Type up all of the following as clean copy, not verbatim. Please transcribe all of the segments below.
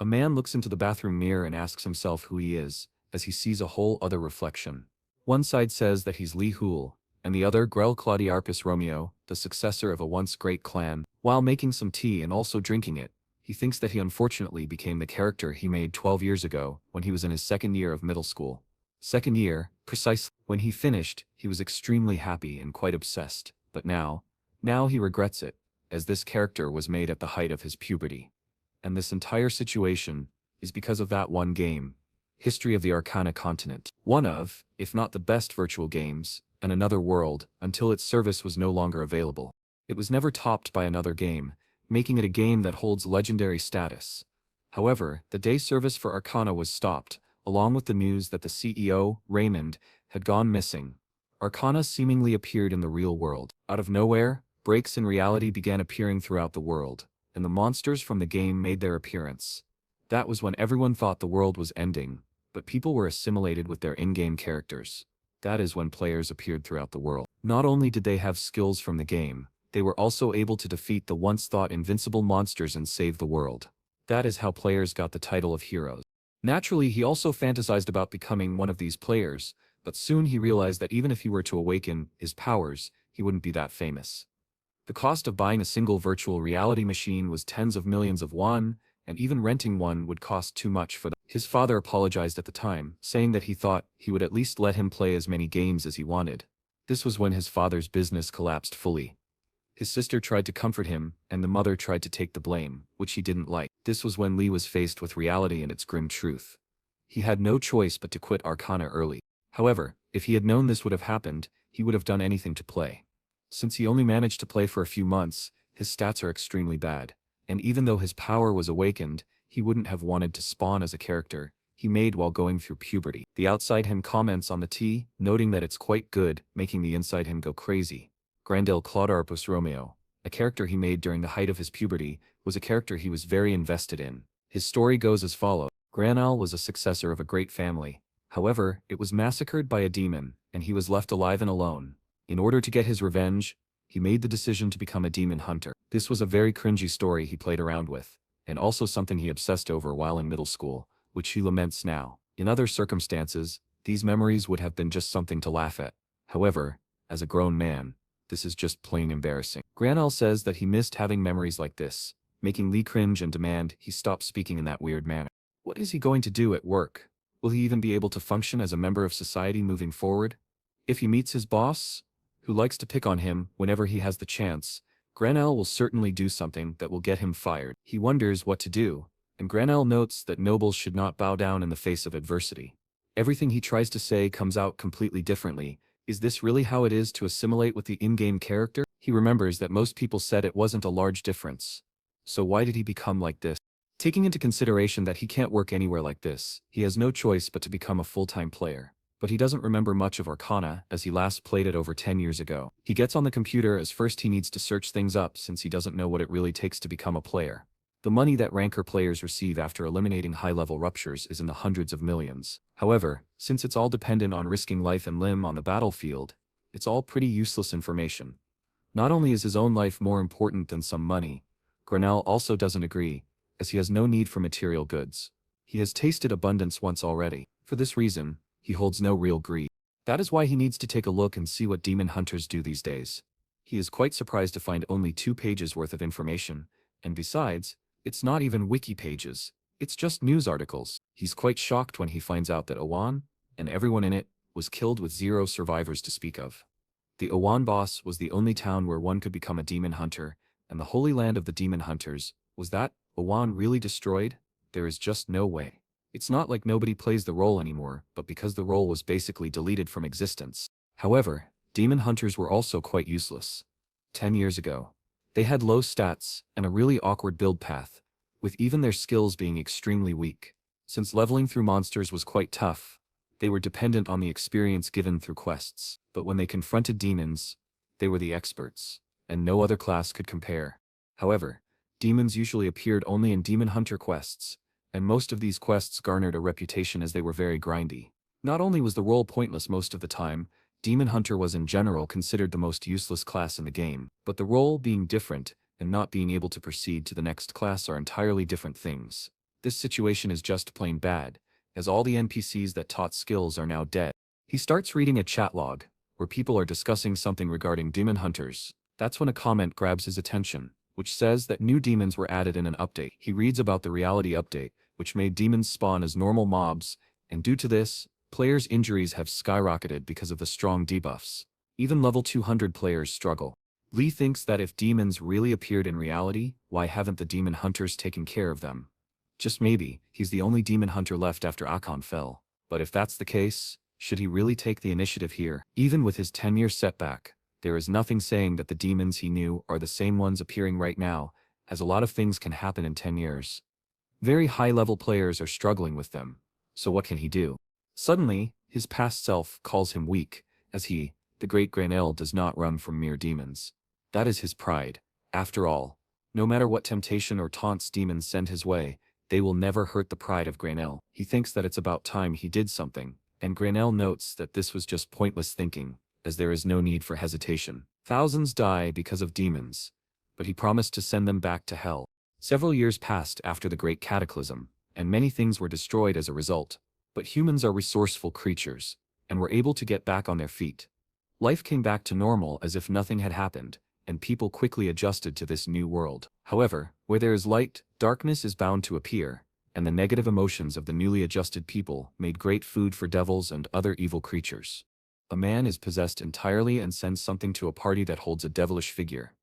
A man looks into the bathroom mirror and asks himself who he is, as he sees a whole other reflection. One side says that he's Lee Hoyeol, and the other Grell Claudiarpus Romeo, the successor of a once great clan. While making some tea and also drinking it, he thinks that he unfortunately became the character he made 12 years ago when he was in his second year of middle school. Second year, precisely. When he finished, he was extremely happy and quite obsessed, but now he regrets it, as this character was made at the height of his puberty. And this entire situation is because of that one game, History of the Arcana Continent. One of, if not the best virtual games, and another world, until its service was no longer available. It was never topped by another game, making it a game that holds legendary status. However, the day service for Arcana was stopped, along with the news that the CEO, Raymond, had gone missing. Arcana seemingly appeared in the real world. Out of nowhere, breaks in reality began appearing throughout the world, and the monsters from the game made their appearance. That was when everyone thought the world was ending, but people were assimilated with their in-game characters. That is when players appeared throughout the world. Not only did they have skills from the game, they were also able to defeat the once-thought invincible monsters and save the world. That is how players got the title of heroes. Naturally, he also fantasized about becoming one of these players, but soon he realized that even if he were to awaken his powers, he wouldn't be that famous. The cost of buying a single virtual reality machine was tens of millions of won, and even renting one would cost too much for them. His father apologized at the time, saying that he thought he would at least let him play as many games as he wanted. This was when his father's business collapsed fully. His sister tried to comfort him, and the mother tried to take the blame, which he didn't like. This was when Lee was faced with reality and its grim truth. He had no choice but to quit Arcana early. However, if he had known this would have happened, he would have done anything to play. Since he only managed to play for a few months, his stats are extremely bad, and even though his power was awakened, he wouldn't have wanted to spawn as a character he made while going through puberty. The outside him comments on the tea, noting that it's quite good, making the inside him go crazy. Grandel Claudarpus Romeo, a character he made during the height of his puberty, was a character he was very invested in. His story goes as follows. Granal was a successor of a great family. However, it was massacred by a demon, and he was left alive and alone. In order to get his revenge, he made the decision to become a demon hunter. This was a very cringy story he played around with, and also something he obsessed over while in middle school, which he laments now. In other circumstances, these memories would have been just something to laugh at. However, as a grown man, this is just plain embarrassing. Granal says that he missed having memories like this, making Lee cringe and demand he stop speaking in that weird manner. What is he going to do at work? Will he even be able to function as a member of society moving forward? If he meets his boss, who likes to pick on him whenever he has the chance, Granel will certainly do something that will get him fired. He wonders what to do, and Granel notes that nobles should not bow down in the face of adversity. Everything he tries to say comes out completely differently. Is this really how it is to assimilate with the in-game character? He remembers that most people said it wasn't a large difference. So why did he become like this? Taking into consideration that he can't work anywhere like this, he has no choice but to become a full-time player. But he doesn't remember much of Arcana, as he last played it over 10 years ago. He gets on the computer as first he needs to search things up since he doesn't know what it really takes to become a player. The money that ranker players receive after eliminating high-level ruptures is in the hundreds of millions. However, since it's all dependent on risking life and limb on the battlefield, it's all pretty useless information. Not only is his own life more important than some money, Granel also doesn't agree, as he has no need for material goods. He has tasted abundance once already. For this reason, he holds no real greed. That is why he needs to take a look and see what demon hunters do these days. He is quite surprised to find only 2 pages worth of information, and besides, it's not even wiki pages, it's just news articles. He's quite shocked when he finds out that Owan, and everyone in it, was killed with 0 survivors to speak of. The Owan boss was the only town where one could become a demon hunter, and the holy land of the demon hunters. Was that Owan really destroyed? There is just no way. It's not like nobody plays the role anymore, but because the role was basically deleted from existence. However, demon hunters were also quite useless. 10 years ago, they had low stats and a really awkward build path, with even their skills being extremely weak. Since leveling through monsters was quite tough, they were dependent on the experience given through quests. But when they confronted demons, they were the experts, and no other class could compare. However, demons usually appeared only in demon hunter quests, and most of these quests garnered a reputation as they were very grindy. Not only was the role pointless most of the time, Demon Hunter was in general considered the most useless class in the game, but the role being different and not being able to proceed to the next class are entirely different things. This situation is just plain bad, as all the NPCs that taught skills are now dead. He starts reading a chat log, where people are discussing something regarding demon hunters. That's when a comment grabs his attention, which says that new demons were added in an update. He reads about the reality update, which made demons spawn as normal mobs, and due to this, players' injuries have skyrocketed because of the strong debuffs. Even level 200 players struggle. Lee thinks that if demons really appeared in reality, why haven't the demon hunters taken care of them? Just maybe, he's the only demon hunter left after Akon fell. But if that's the case, should he really take the initiative here? Even with his 10-year setback, there is nothing saying that the demons he knew are the same ones appearing right now, as a lot of things can happen in 10 years. Very high-level players are struggling with them, so what can he do? Suddenly, his past self calls him weak, as he, the great Granel, does not run from mere demons. That is his pride. After all, no matter what temptation or taunts demons send his way, they will never hurt the pride of Granel. He thinks that it's about time he did something, and Granel notes that this was just pointless thinking, as there is no need for hesitation. Thousands die because of demons, but he promised to send them back to hell. Several years passed after the Great Cataclysm, and many things were destroyed as a result, but humans are resourceful creatures, and were able to get back on their feet. Life came back to normal as if nothing had happened, and people quickly adjusted to this new world. However, where there is light, darkness is bound to appear, and the negative emotions of the newly adjusted people made great food for devils and other evil creatures. A man is possessed entirely and sends something to a party that holds a devilish figure.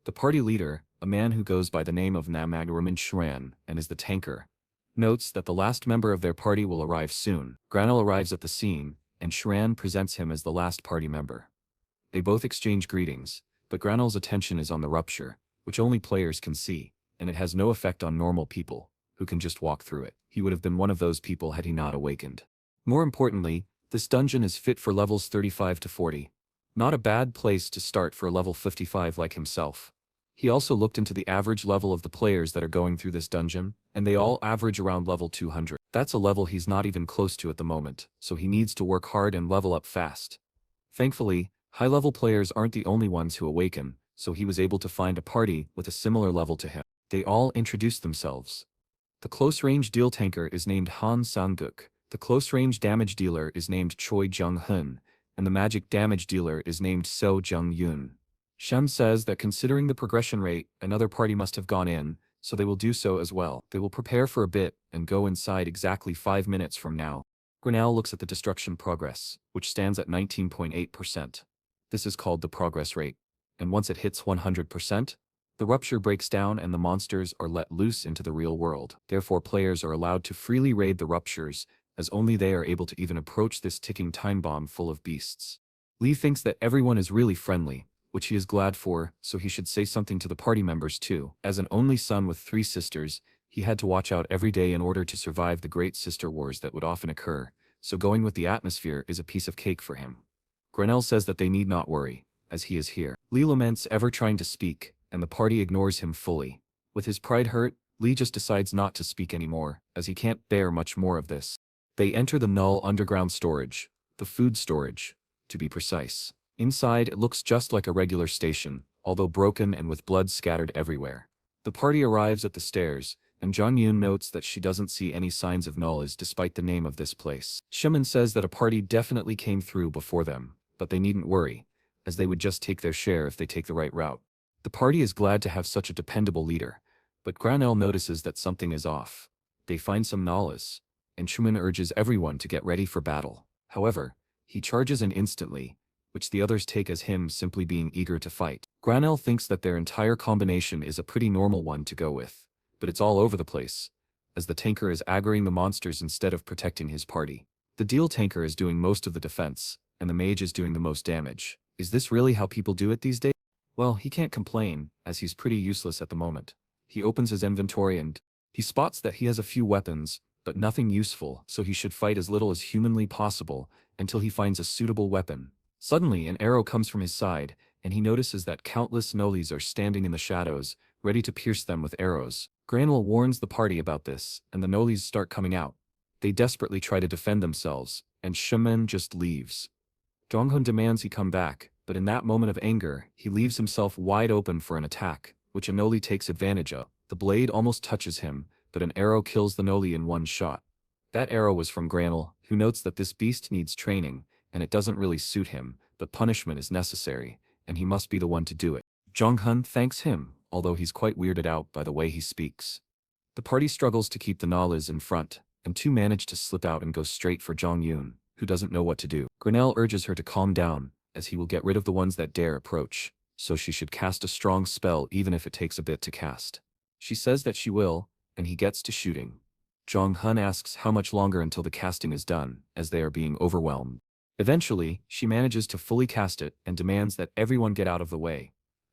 The party leader, a man who goes by the name of Namagaraman Shran and is the tanker, notes that the last member of their party will arrive soon. Granel arrives at the scene, and Shran presents him as the last party member. They both exchange greetings, but Granel's attention is on the rupture, which only players can see, and it has no effect on normal people, who can just walk through it. He would have been one of those people had he not awakened. More importantly, this dungeon is fit for levels 35 to 40. Not a bad place to start for a level 55 like himself. He also looked into the average level of the players that are going through this dungeon, and they all average around level 200. That's a level he's not even close to at the moment, so he needs to work hard and level up fast. Thankfully, high-level players aren't the only ones who awaken, so he was able to find a party with a similar level to him. They all introduced themselves. The close-range deal tanker is named Han Sang-guk, the close-range damage dealer is named Choi Jung-hun, and the magic damage dealer is named Seo Jung-yoon. Shem says that considering the progression rate, another party must have gone in, so they will do so as well. They will prepare for a bit and go inside exactly 5 minutes from now. Granel looks at the destruction progress, which stands at 19.8%. This is called the progress rate, and once it hits 100%, the rupture breaks down and the monsters are let loose into the real world. Therefore, players are allowed to freely raid the ruptures, as only they are able to even approach this ticking time bomb full of beasts. Lee thinks that everyone is really friendly, which he is glad for, so he should say something to the party members too. As an only son with 3 sisters, he had to watch out every day in order to survive the great sister wars that would often occur, so going with the atmosphere is a piece of cake for him. Granel says that they need not worry, as he is here. Lee laments ever trying to speak, and the party ignores him fully. With his pride hurt, Lee just decides not to speak anymore, as he can't bear much more of this. They enter the null underground storage, the food storage, to be precise. Inside it looks just like a regular station, although broken and with blood scattered everywhere. The party arrives at the stairs, and Jung-yoon notes that she doesn't see any signs of nulls despite the name of this place. Shimin says that a party definitely came through before them, but they needn't worry, as they would just take their share if they take the right route. The party is glad to have such a dependable leader, but Granel notices that something is off. They find some nulls, and Shimin urges everyone to get ready for battle. However, he charges in instantly, which the others take as him simply being eager to fight. Granel thinks that their entire combination is a pretty normal one to go with, but it's all over the place, as the tanker is aggroing the monsters instead of protecting his party. The deal tanker is doing most of the defense, and the mage is doing the most damage. Is this really how people do it these days? Well, he can't complain, as he's pretty useless at the moment. He opens his inventory and he spots that he has a few weapons, but nothing useful, so he should fight as little as humanly possible until he finds a suitable weapon. Suddenly, an arrow comes from his side, and he notices that countless nullies are standing in the shadows, ready to pierce them with arrows. Granel warns the party about this, and the nullies start coming out. They desperately try to defend themselves, and Shimin just leaves. Jong-hun demands he come back, but in that moment of anger, he leaves himself wide open for an attack, which Anoli takes advantage of. The blade almost touches him, but an arrow kills the Noli in one shot. That arrow was from Granel, who notes that this beast needs training, and it doesn't really suit him, but punishment is necessary, and he must be the one to do it. Jong-hun thanks him, although he's quite weirded out by the way he speaks. The party struggles to keep the Nolis in front, and two manage to slip out and go straight for Jong-yoon, who doesn't know what to do. Granel urges her to calm down, as he will get rid of the ones that dare approach, so she should cast a strong spell even if it takes a bit to cast. She says that she will, and he gets to shooting. Jong-hun asks how much longer until the casting is done, as they are being overwhelmed. Eventually, she manages to fully cast it and demands that everyone get out of the way.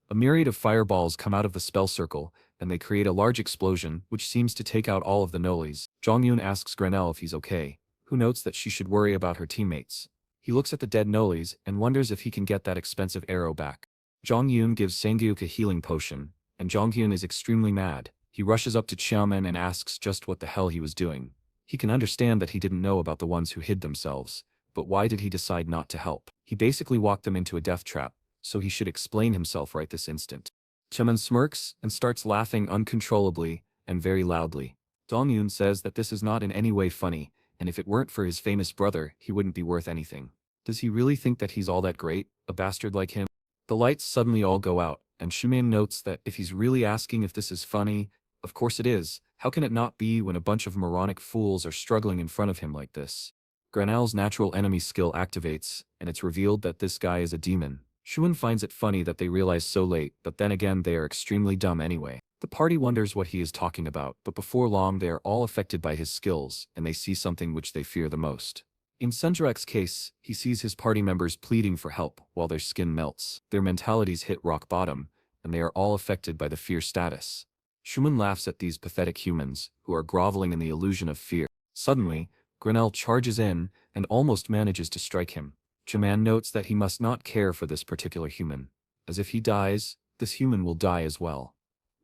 A myriad of fireballs come out of the spell circle, and they create a large explosion which seems to take out all of the Nolis. Jong-yoon asks Granel if he's okay, who notes that she should worry about her teammates. He looks at the dead Nolis and wonders if he can get that expensive arrow back. Jong-yoon gives Sang-gyuk a healing potion, and Jong-hyun is extremely mad. He rushes up to Cheoman and asks just what the hell he was doing. He can understand that he didn't know about the ones who hid themselves, but why did he decide not to help? He basically walked them into a death trap, so he should explain himself right this instant. Cheoman smirks and starts laughing uncontrollably and very loudly. Dong-yoon says that this is not in any way funny, and if it weren't for his famous brother, he wouldn't be worth anything. Does he really think that he's all that great, a bastard like him? The lights suddenly all go out, and Shuman notes that if he's really asking if this is funny, of course it is. How can it not be when a bunch of moronic fools are struggling in front of him like this? Granel's natural enemy skill activates, and it's revealed that this guy is a demon. Shuan finds it funny that they realize so late, but then again they are extremely dumb anyway. The party wonders what he is talking about, but before long they are all affected by his skills, and they see something which they fear the most. In Sunjarek's case, he sees his party members pleading for help while their skin melts. Their mentalities hit rock bottom, and they are all affected by the fear status. Shuman laughs at these pathetic humans, who are groveling in the illusion of fear. Suddenly, Granel charges in, and almost manages to strike him. Cheoman notes that he must not care for this particular human, as if he dies, this human will die as well.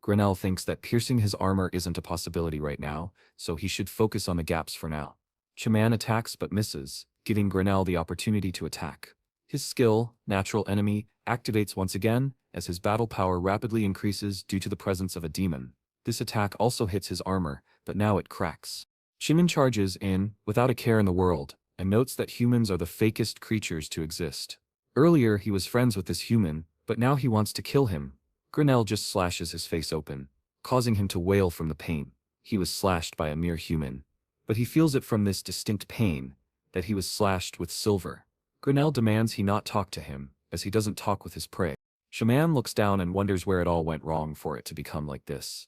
Granel thinks that piercing his armor isn't a possibility right now, so he should focus on the gaps for now. Cheoman attacks but misses, giving Granel the opportunity to attack. His skill, Natural Enemy, activates once again, as his battle power rapidly increases due to the presence of a demon. This attack also hits his armor, but now it cracks. Cheoman charges in, without a care in the world, and notes that humans are the fakest creatures to exist. Earlier he was friends with this human, but now he wants to kill him. Granel just slashes his face open, causing him to wail from the pain. He was slashed by a mere human, but he feels it from this distinct pain, that he was slashed with silver. Granel demands he not talk to him, as he doesn't talk with his prey. Shaman looks down and wonders where it all went wrong for it to become like this.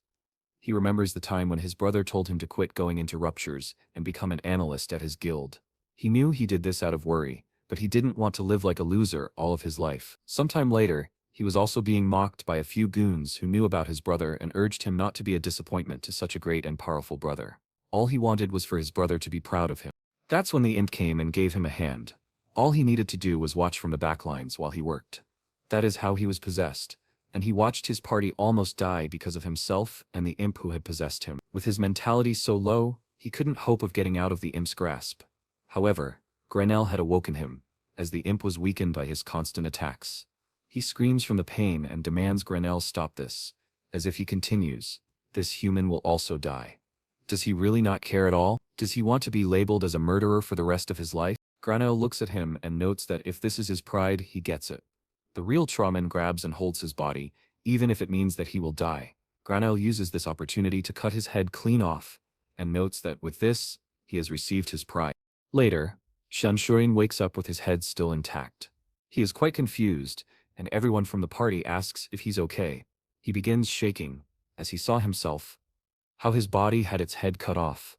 He remembers the time when his brother told him to quit going into Ruptures and become an analyst at his guild. He knew he did this out of worry, but he didn't want to live like a loser all of his life. Sometime later, he was also being mocked by a few goons who knew about his brother and urged him not to be a disappointment to such a great and powerful brother. All he wanted was for his brother to be proud of him. That's when the imp came and gave him a hand. All he needed to do was watch from the backlines while he worked. That is how he was possessed, and he watched his party almost die because of himself and the imp who had possessed him. With his mentality so low, he couldn't hope of getting out of the imp's grasp. However, Granel had awoken him, as the imp was weakened by his constant attacks. He screams from the pain and demands Granel stop this, as if he continues, this human will also die. Does he really not care at all? Does he want to be labeled as a murderer for the rest of his life? Granel looks at him and notes that if this is his pride, he gets it. The real Traman grabs and holds his body, even if it means that he will die. Granel uses this opportunity to cut his head clean off, and notes that with this, he has received his pride. Later, Shanshurin wakes up with his head still intact. He is quite confused, and everyone from the party asks if he's okay. He begins shaking, as he saw himself, how his body had its head cut off.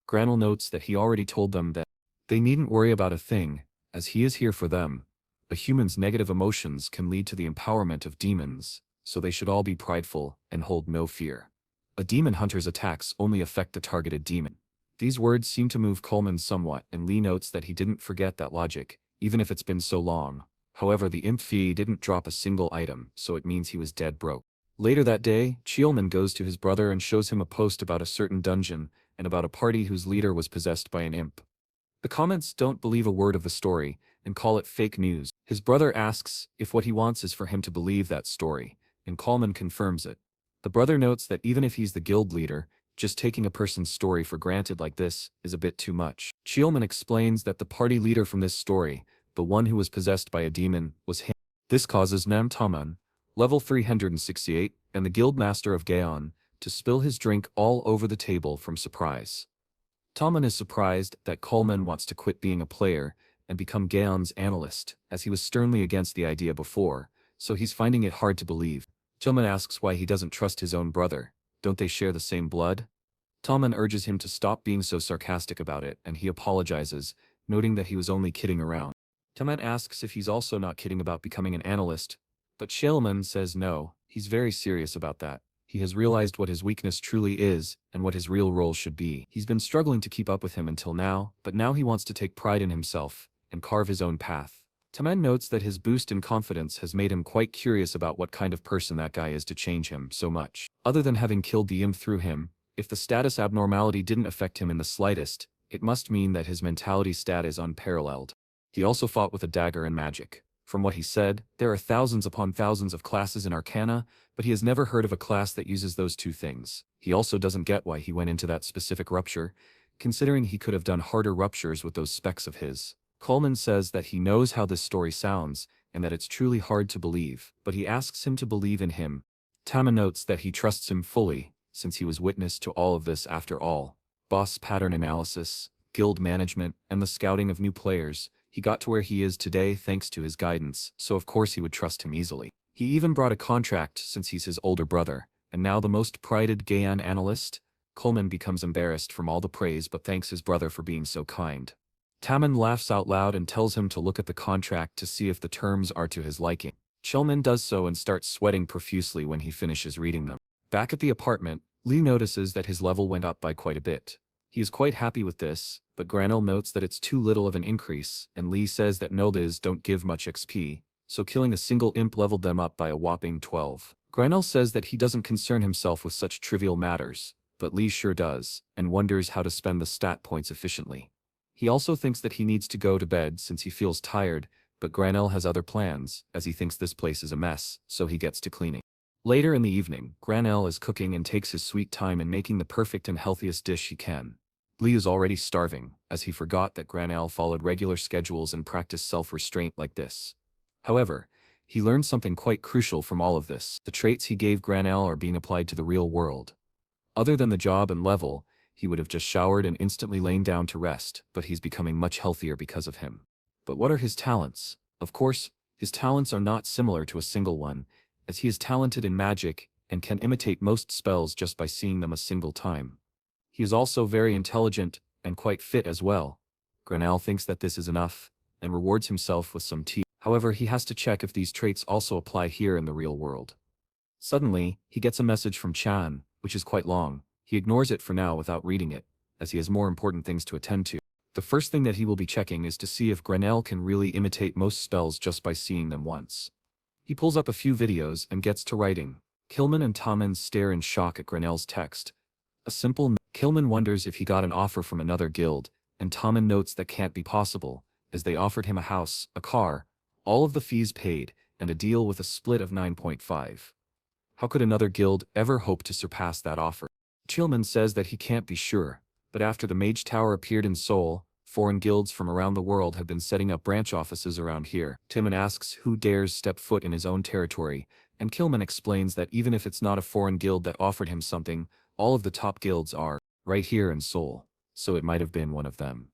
Granel notes that he already told them that they needn't worry about a thing, as he is here for them. A human's negative emotions can lead to the empowerment of demons, so they should all be prideful and hold no fear. A demon hunter's attacks only affect the targeted demon. These words seem to move Coleman somewhat, and Lee notes that he didn't forget that logic, even if it's been so long. However, the imp fee didn't drop a single item, so it means he was dead broke. Later that day, Cheolman goes to his brother and shows him a post about a certain dungeon, and about a party whose leader was possessed by an imp. The comments don't believe a word of the story, and call it fake news. His brother asks if what he wants is for him to believe that story, and Coleman confirms it. The brother notes that even if he's the guild leader, Just taking a person's story for granted like this is a bit too much. Cheolman explains that the party leader from this story, the one who was possessed by a demon, was him. This causes Nam Taman, level 368, and the guild master of Gaon, to spill his drink all over the table from surprise. Taman is surprised that Coleman wants to quit being a player and become Gaon's analyst, as he was sternly against the idea before, so he's finding it hard to believe. Tillman asks why he doesn't trust his own brother. Don't they share the same blood? Tillman urges him to stop being so sarcastic about it, and he apologizes, noting that he was only kidding around. Tillman asks if he's also not kidding about becoming an analyst, but Shaleman says no, he's very serious about that. He has realized what his weakness truly is and what his real role should be. He's been struggling to keep up with him until now, but now he wants to take pride in himself and carve his own path. Taman notes that his boost in confidence has made him quite curious about what kind of person that guy is to change him so much. Other than having killed the imp through him, if the status abnormality didn't affect him in the slightest, it must mean that his mentality stat is unparalleled. He also fought with a dagger and magic. From what he said, there are thousands upon thousands of classes in Arcana, but he has never heard of a class that uses those two things. He also doesn't get why he went into that specific rupture, considering he could have done harder ruptures with those specs of his. Coleman says that he knows how this story sounds, and that it's truly hard to believe, but he asks him to believe in him. Tama notes that he trusts him fully, since he was witness to all of this after all. Boss pattern analysis, guild management, and the scouting of new players. He got to where he is today thanks to his guidance, so of course he would trust him easily. He even brought a contract since he's his older brother, and now the most prided Gaon analyst. Coleman becomes embarrassed from all the praise but thanks his brother for being so kind. Taman laughs out loud and tells him to look at the contract to see if the terms are to his liking. Chelman does so and starts sweating profusely when he finishes reading them. Back at the apartment, Lee notices that his level went up by quite a bit. He is quite happy with this, but Granel notes that it's too little of an increase, and Lee says that Nobis don't give much XP, so killing a single imp leveled them up by a whopping 12. Granel says that he doesn't concern himself with such trivial matters, but Lee sure does, and wonders how to spend the stat points efficiently. He also thinks that he needs to go to bed since he feels tired, but Granel has other plans, as he thinks this place is a mess, so he gets to cleaning. Later in the evening, Granel is cooking and takes his sweet time in making the perfect and healthiest dish he can. Lee is already starving, as he forgot that Granel followed regular schedules and practiced self-restraint like this. However, he learned something quite crucial from all of this. The traits he gave Granel are being applied to the real world. Other than the job and level, he would have just showered and instantly lain down to rest, but he's becoming much healthier because of him. But what are his talents? Of course, his talents are not similar to a single one, as he is talented in magic and can imitate most spells just by seeing them a single time. He is also very intelligent and quite fit as well. Granel thinks that this is enough, and rewards himself with some tea. However, he has to check if these traits also apply here in the real world. Suddenly, he gets a message from Chan, which is quite long. He ignores it for now without reading it, as he has more important things to attend to. The first thing that he will be checking is to see if Granel can really imitate most spells just by seeing them once. He pulls up a few videos and gets to writing. Kilman and Taman stare in shock at Granel's text. A simple Kilman wonders if he got an offer from another guild, and Taman notes that can't be possible, as they offered him a house, a car, all of the fees paid, and a deal with a split of 9.5. How could another guild ever hope to surpass that offer? Chilman says that he can't be sure, but after the Mage Tower appeared in Seoul, foreign guilds from around the world have been setting up branch offices around here. Timon asks who dares step foot in his own territory, and Kilman explains that even if it's not a foreign guild that offered him something, all of the top guilds are right here in Seoul, so it might have been one of them.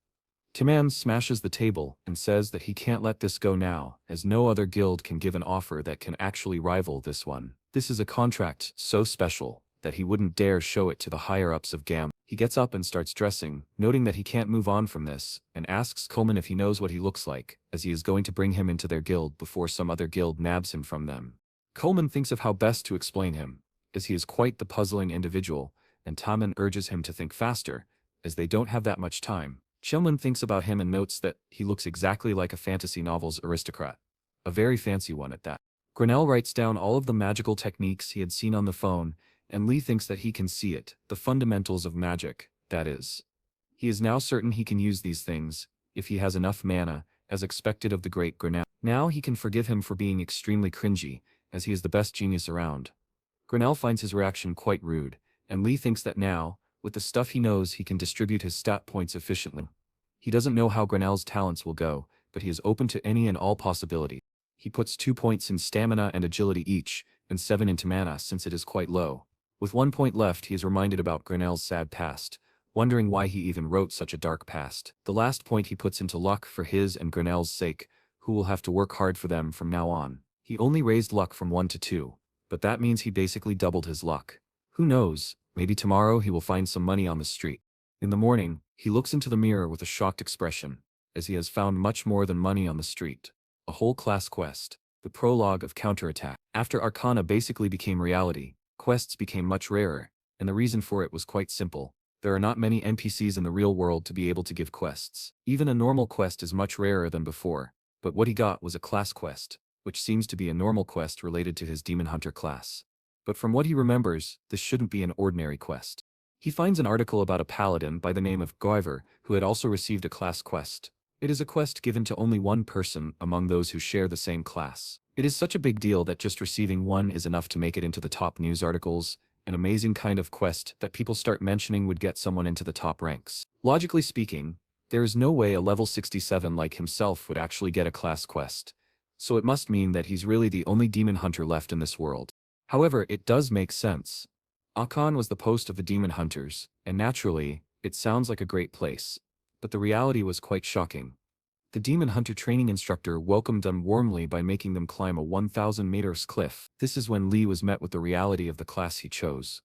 Timan smashes the table and says that he can't let this go now, as no other guild can give an offer that can actually rival this one. This is a contract so special that he wouldn't dare show it to the higher-ups of GAM. He gets up and starts dressing, noting that he can't move on from this, and asks Coleman if he knows what he looks like, as he is going to bring him into their guild before some other guild nabs him from them. Coleman thinks of how best to explain him, as he is quite the puzzling individual, and Taman urges him to think faster, as they don't have that much time. Chilman thinks about him and notes that he looks exactly like a fantasy novel's aristocrat. A very fancy one at that. Granel writes down all of the magical techniques he had seen on the phone, and Lee thinks that he can see it, the fundamentals of magic, that is. He is now certain he can use these things, if he has enough mana, as expected of the great Granel. Now he can forgive him for being extremely cringy, as he is the best genius around. Granel finds his reaction quite rude, and Lee thinks that now, With the stuff he knows, he can distribute his stat points efficiently. He doesn't know how Grenell's talents will go, but he is open to any and all possibilities. He puts 2 points in stamina and agility each, and 7 into mana since it is quite low. With 1 point left, he is reminded about Grenell's sad past, wondering why he even wrote such a dark past. The last point he puts into luck for his and Grenell's sake, who will have to work hard for them from now on. He only raised luck from 1 to 2, but that means he basically doubled his luck. Who knows, maybe tomorrow he will find some money on the street. In the morning, he looks into the mirror with a shocked expression, as he has found much more than money on the street. A whole class quest. The prologue of Counterattack. After Arcana basically became reality, quests became much rarer, and the reason for it was quite simple. There are not many NPCs in the real world to be able to give quests. Even a normal quest is much rarer than before, but what he got was a class quest, which seems to be a normal quest related to his Demon Hunter class. But from what he remembers, this shouldn't be an ordinary quest. He finds an article about a paladin by the name of Goiver, who had also received a class quest. It is a quest given to only one person among those who share the same class. It is such a big deal that just receiving one is enough to make it into the top news articles, an amazing kind of quest that people start mentioning would get someone into the top ranks. Logically speaking, there is no way a level 67 like himself would actually get a class quest, so it must mean that he's really the only demon hunter left in this world. However, it does make sense. Akan was the post of the demon hunters, and naturally, it sounds like a great place. But the reality was quite shocking. The demon hunter training instructor welcomed them warmly by making them climb a 1,000 meters cliff. This is when Lee was met with the reality of the class he chose.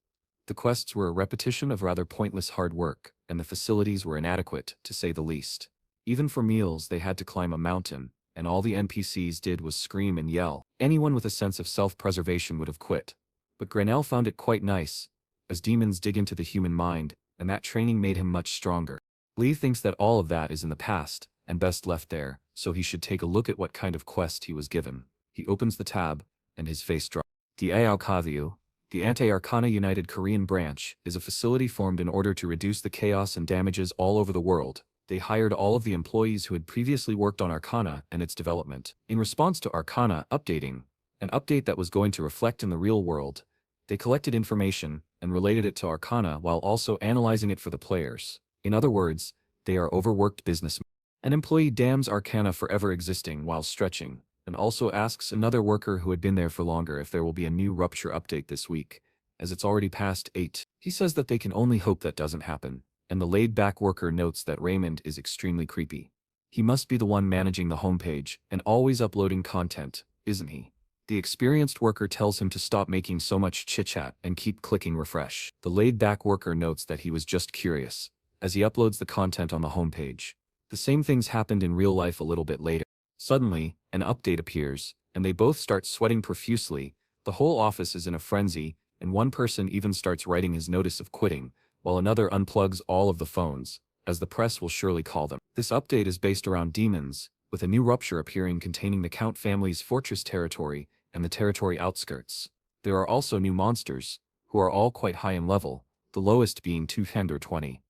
The quests were a repetition of rather pointless hard work, and the facilities were inadequate, to say the least. Even for meals they had to climb a mountain, and all the NPCs did was scream and yell. Anyone with a sense of self-preservation would have quit. But Grenell found it quite nice, as demons dig into the human mind, and that training made him much stronger. Lee thinks that all of that is in the past, and best left there, so he should take a look at what kind of quest he was given. He opens the tab, and his face drops. The Aokavyu, the Anti-Arcana United Korean branch, is a facility formed in order to reduce the chaos and damages all over the world. They hired all of the employees who had previously worked on Arcana and its development. In response to Arcana updating, an update that was going to reflect in the real world, they collected information and related it to Arcana while also analyzing it for the players. In other words, they are overworked businessmen. An employee damns Arcana for ever existing while stretching, and also asks another worker who had been there for longer if there will be a new Rupture update this week, as it's already past 8. He says that they can only hope that doesn't happen, and the laid-back worker notes that Raymond is extremely creepy. He must be the one managing the homepage and always uploading content, isn't he? The experienced worker tells him to stop making so much chit-chat and keep clicking refresh. The laid-back worker notes that he was just curious, as he uploads the content on the homepage. The same things happened in real life a little bit later. Suddenly, an update appears, and they both start sweating profusely. The whole office is in a frenzy, and one person even starts writing his notice of quitting, while another unplugs all of the phones, as the press will surely call them. This update is based around demons, with a new Rupture appearing containing the Count family's fortress territory and the territory outskirts. There are also new monsters, who are all quite high in level, the lowest being 220.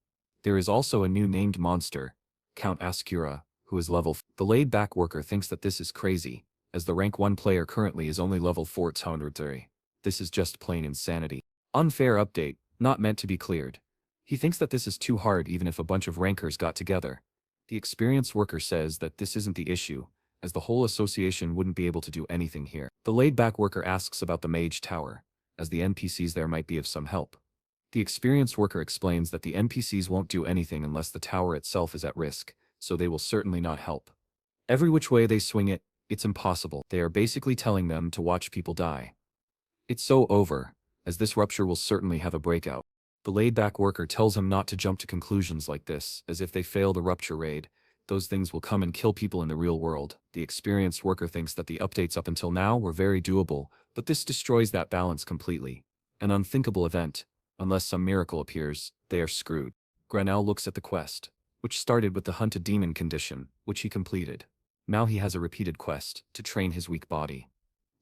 There is also a new named monster, Count Ascura, who is level 4. The laid-back worker thinks that this is crazy, as the rank 1 player currently is only level 430. This is just plain insanity. Unfair update, not meant to be cleared. He thinks that this is too hard even if a bunch of rankers got together. The experienced worker says that this isn't the issue, as the whole association wouldn't be able to do anything here. The laid-back worker asks about the mage tower, as the NPCs there might be of some help. The experienced worker explains that the NPCs won't do anything unless the tower itself is at risk, so they will certainly not help. Every which way they swing it, it's impossible. They are basically telling them to watch people die. It's so over, as this Rupture will certainly have a breakout. The laid-back worker tells him not to jump to conclusions like this, as if they fail the Rupture raid, those things will come and kill people in the real world. The experienced worker thinks that the updates up until now were very doable, but this destroys that balance completely. An unthinkable event. Unless some miracle appears, they are screwed. Grenell looks at the quest, which started with the hunted demon condition, which he completed. Now he has a repeated quest, to train his weak body.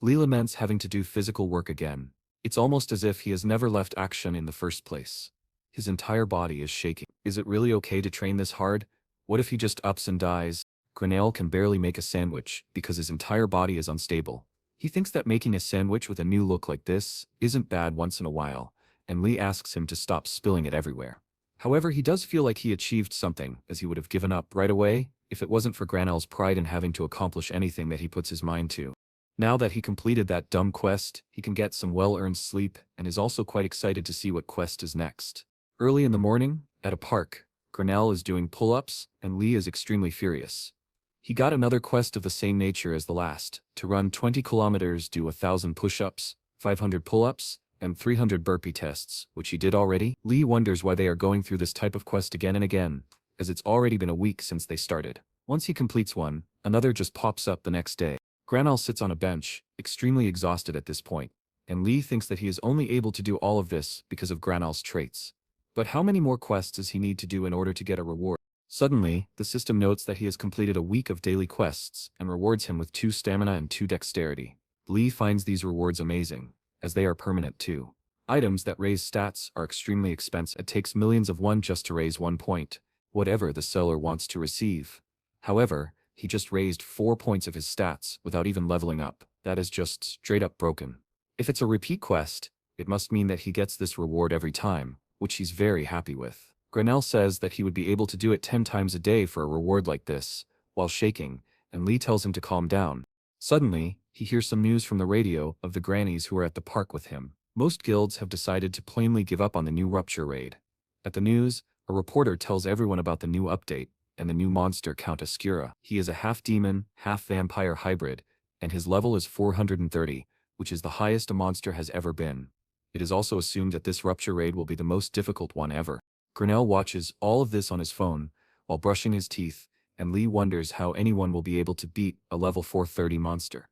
Lee laments having to do physical work again. It's almost as if he has never left action in the first place. His entire body is shaking. Is it really okay to train this hard? What if he just ups and dies? Grenell can barely make a sandwich, because his entire body is unstable. He thinks that making a sandwich with a new look like this isn't bad once in a while, and Lee asks him to stop spilling it everywhere. However, he does feel like he achieved something, as he would have given up right away if it wasn't for Granel's pride in having to accomplish anything that he puts his mind to. Now that he completed that dumb quest, he can get some well-earned sleep and is also quite excited to see what quest is next. Early in the morning, at a park, Granel is doing pull-ups and Lee is extremely furious. He got another quest of the same nature as the last, to run 20 kilometers, do 1,000 push-ups, 500 pull-ups, and 300 burpee tests, which he did already. Lee wonders why they are going through this type of quest again and again, as it's already been a week since they started. Once he completes one, another just pops up the next day. Granel sits on a bench, extremely exhausted at this point, and Lee thinks that he is only able to do all of this because of Granel's traits. But how many more quests does he need to do in order to get a reward? Suddenly, the system notes that he has completed a week of daily quests and rewards him with 2 stamina and 2 dexterity. Lee finds these rewards amazing, as they are permanent too. Items that raise stats are extremely expensive. It takes millions of one just to raise 1 point, whatever the seller wants to receive. However, he just raised 4 points of his stats without even leveling up. That is just straight up broken. If it's a repeat quest, it must mean that he gets this reward every time, which he's very happy with. Granel says that he would be able to do it 10 times a day for a reward like this, while shaking, and Lee tells him to calm down. Suddenly, he hears some news from the radio of the grannies who are at the park with him. Most guilds have decided to plainly give up on the new Rupture raid. At the news, a reporter tells everyone about the new update, and the new monster Count Ascura. He is a half-demon, half-vampire hybrid, and his level is 430, which is the highest a monster has ever been. It is also assumed that this Rupture raid will be the most difficult one ever. Granel watches all of this on his phone, while brushing his teeth, and Lee wonders how anyone will be able to beat a level 430 monster.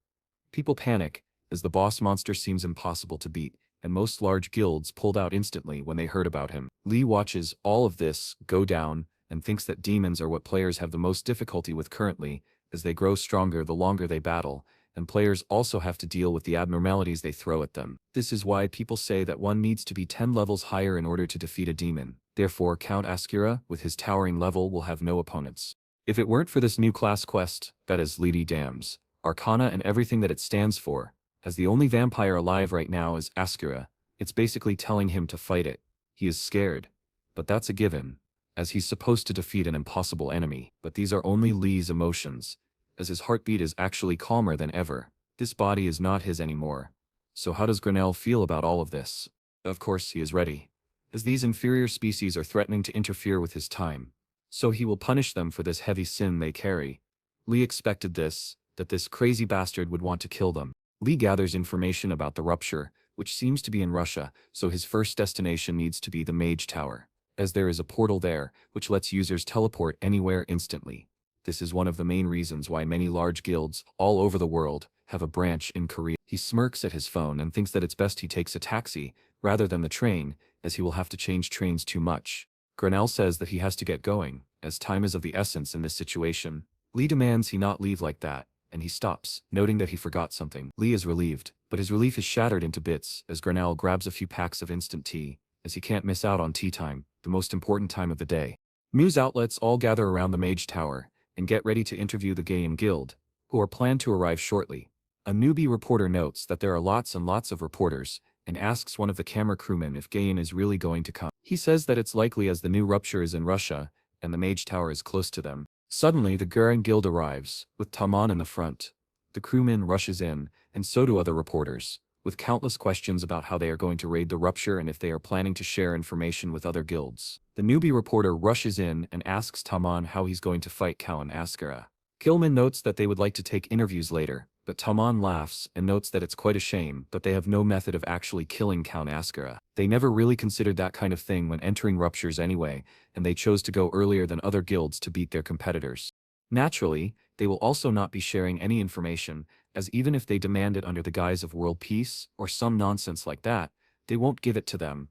People panic, as the boss monster seems impossible to beat, and most large guilds pulled out instantly when they heard about him. Lee watches all of this go down, and thinks that demons are what players have the most difficulty with currently, as they grow stronger the longer they battle, and players also have to deal with the abnormalities they throw at them. This is why people say that one needs to be 10 levels higher in order to defeat a demon. Therefore, Count Ascura, with his towering level, will have no opponents. If it weren't for this new class quest, that is Lady Dam's, Arcana and everything that it stands for, as the only vampire alive right now is Ascura, it's basically telling him to fight it. He is scared. But that's a given, as he's supposed to defeat an impossible enemy. But these are only Lee's emotions, as his heartbeat is actually calmer than ever. This body is not his anymore. So how does Granel feel about all of this? Of course he is ready, as these inferior species are threatening to interfere with his time. So he will punish them for this heavy sin they carry. Lee expected this, that this crazy bastard would want to kill them. Lee gathers information about the Rupture, which seems to be in Russia, so his first destination needs to be the Mage Tower, as there is a portal there, which lets users teleport anywhere instantly. This is one of the main reasons why many large guilds, all over the world, have a branch in Korea. He smirks at his phone and thinks that it's best he takes a taxi, rather than the train, as he will have to change trains too much. Granel says that he has to get going, as time is of the essence in this situation. Lee demands he not leave like that, and he stops, noting that he forgot something. Lee is relieved, but his relief is shattered into bits as Granel grabs a few packs of instant tea, as he can't miss out on tea time, the most important time of the day. News outlets all gather around the Mage Tower, and get ready to interview the Gaian Guild, who are planned to arrive shortly. A newbie reporter notes that there are lots and lots of reporters, and asks one of the camera crewmen if Gaian is really going to come. He says that it's likely as the new Rupture is in Russia, and the Mage Tower is close to them. Suddenly the Gaian Guild arrives, with Taman in the front. The crewman rushes in, and so do other reporters, with countless questions about how they are going to raid the Rupture and if they are planning to share information with other guilds. The newbie reporter rushes in and asks Taman how he's going to fight Count Ascura. Kilman notes that they would like to take interviews later, but Taman laughs and notes that it's quite a shame, but they have no method of actually killing Count Ascura. They never really considered that kind of thing when entering Ruptures anyway, and they chose to go earlier than other guilds to beat their competitors. Naturally, they will also not be sharing any information, as even if they demand it under the guise of world peace, or some nonsense like that, they won't give it to them.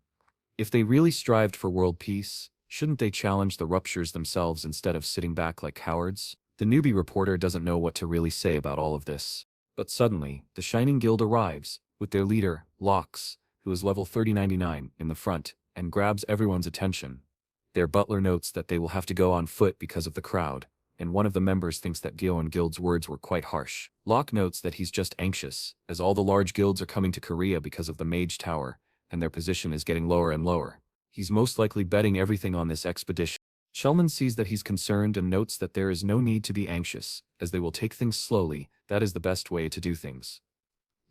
If they really strived for world peace, shouldn't they challenge the Ruptures themselves instead of sitting back like cowards? The newbie reporter doesn't know what to really say about all of this. But suddenly, the Shining Guild arrives, with their leader, Lox, who is level 3099, in the front, and grabs everyone's attention. Their butler notes that they will have to go on foot because of the crowd, and one of the members thinks that Gaian Guild's words were quite harsh. Locke notes that he's just anxious, as all the large guilds are coming to Korea because of the Mage Tower, and their position is getting lower and lower. He's most likely betting everything on this expedition. Shellman sees that he's concerned and notes that there is no need to be anxious, as they will take things slowly. That is the best way to do things.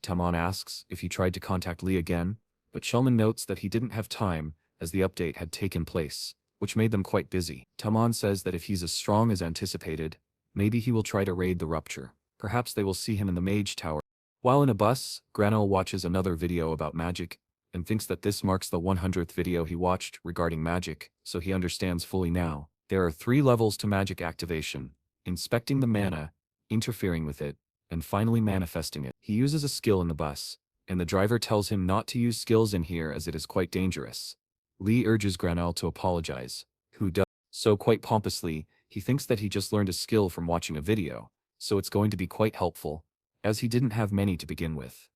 Tamon asks if he tried to contact Lee again, but Shellman notes that he didn't have time, as the update had taken place, which made them quite busy. Tamon says that if he's as strong as anticipated, maybe he will try to raid the Rupture. Perhaps they will see him in the Mage Tower. While in a bus, Granel watches another video about magic, and thinks that this marks the 100th video he watched regarding magic, so he understands fully now. There are 3 levels to magic activation: inspecting the mana, interfering with it, and finally manifesting it. He uses a skill in the bus, and the driver tells him not to use skills in here as it is quite dangerous. Lee urges Granel to apologize, who does so quite pompously. He thinks that he just learned a skill from watching a video, so it's going to be quite helpful, as he didn't have many to begin with.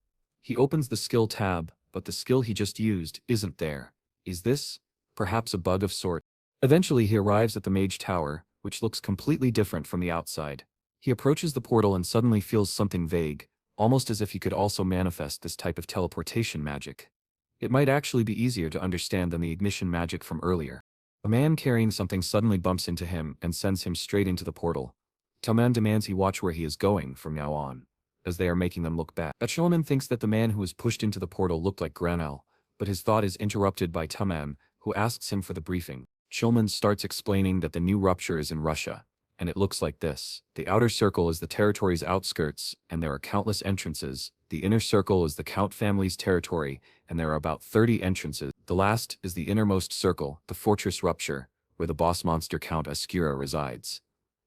He opens the skill tab, but the skill he just used isn't there. Is this, perhaps, a bug of sort? Eventually he arrives at the Mage Tower, which looks completely different from the outside. He approaches the portal and suddenly feels something vague, almost as if he could also manifest this type of teleportation magic. It might actually be easier to understand than the ignition magic from earlier. A man carrying something suddenly bumps into him and sends him straight into the portal. Taman demands he watch where he is going from now on, as they are making them look bad. Shulman thinks that the man who was pushed into the portal looked like Granel, but his thought is interrupted by Taman, who asks him for the briefing. Shulman starts explaining that the new Rupture is in Russia, and it looks like this. The outer circle is the territory's outskirts, and there are countless entrances. The inner circle is the Count family's territory, and there are about 30 entrances. The last is the innermost circle, the fortress Rupture, where the boss monster Count Ascura resides.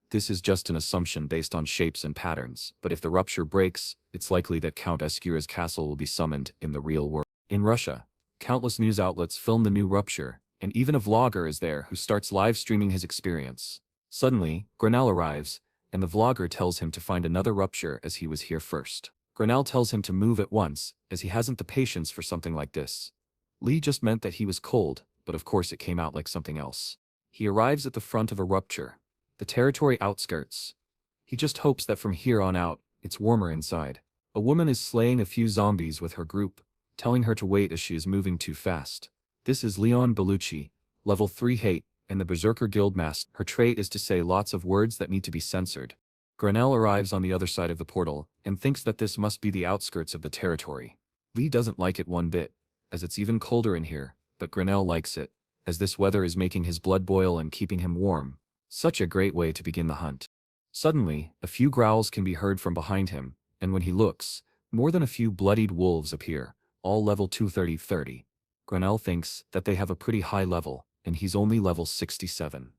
This is just an assumption based on shapes and patterns, but if the Rupture breaks, it's likely that Count Ascura's castle will be summoned in the real world. In Russia, countless news outlets film the new Rupture, and even a vlogger is there who starts live streaming his experience. Suddenly, Granel arrives, and the vlogger tells him to find another Rupture as he was here first. Granel tells him to move at once, as he hasn't the patience for something like this. Lee just meant that he was cold, but of course it came out like something else. He arrives at the front of a Rupture, the territory outskirts. He just hopes that from here on out, it's warmer inside. A woman is slaying a few zombies with her group, telling her to wait as she is moving too fast. This is Leon Bellucci, level 3 hate, and the Berserker Guildmaster. Her trait is to say lots of words that need to be censored. Granel arrives on the other side of the portal, and thinks that this must be the outskirts of the territory. Lee doesn't like it one bit, as it's even colder in here, but Granel likes it, as this weather is making his blood boil and keeping him warm. Such a great way to begin the hunt. Suddenly, a few growls can be heard from behind him, and when he looks, more than a few bloodied wolves appear, all level 230. Granel thinks that they have a pretty high level, and he's only level 67.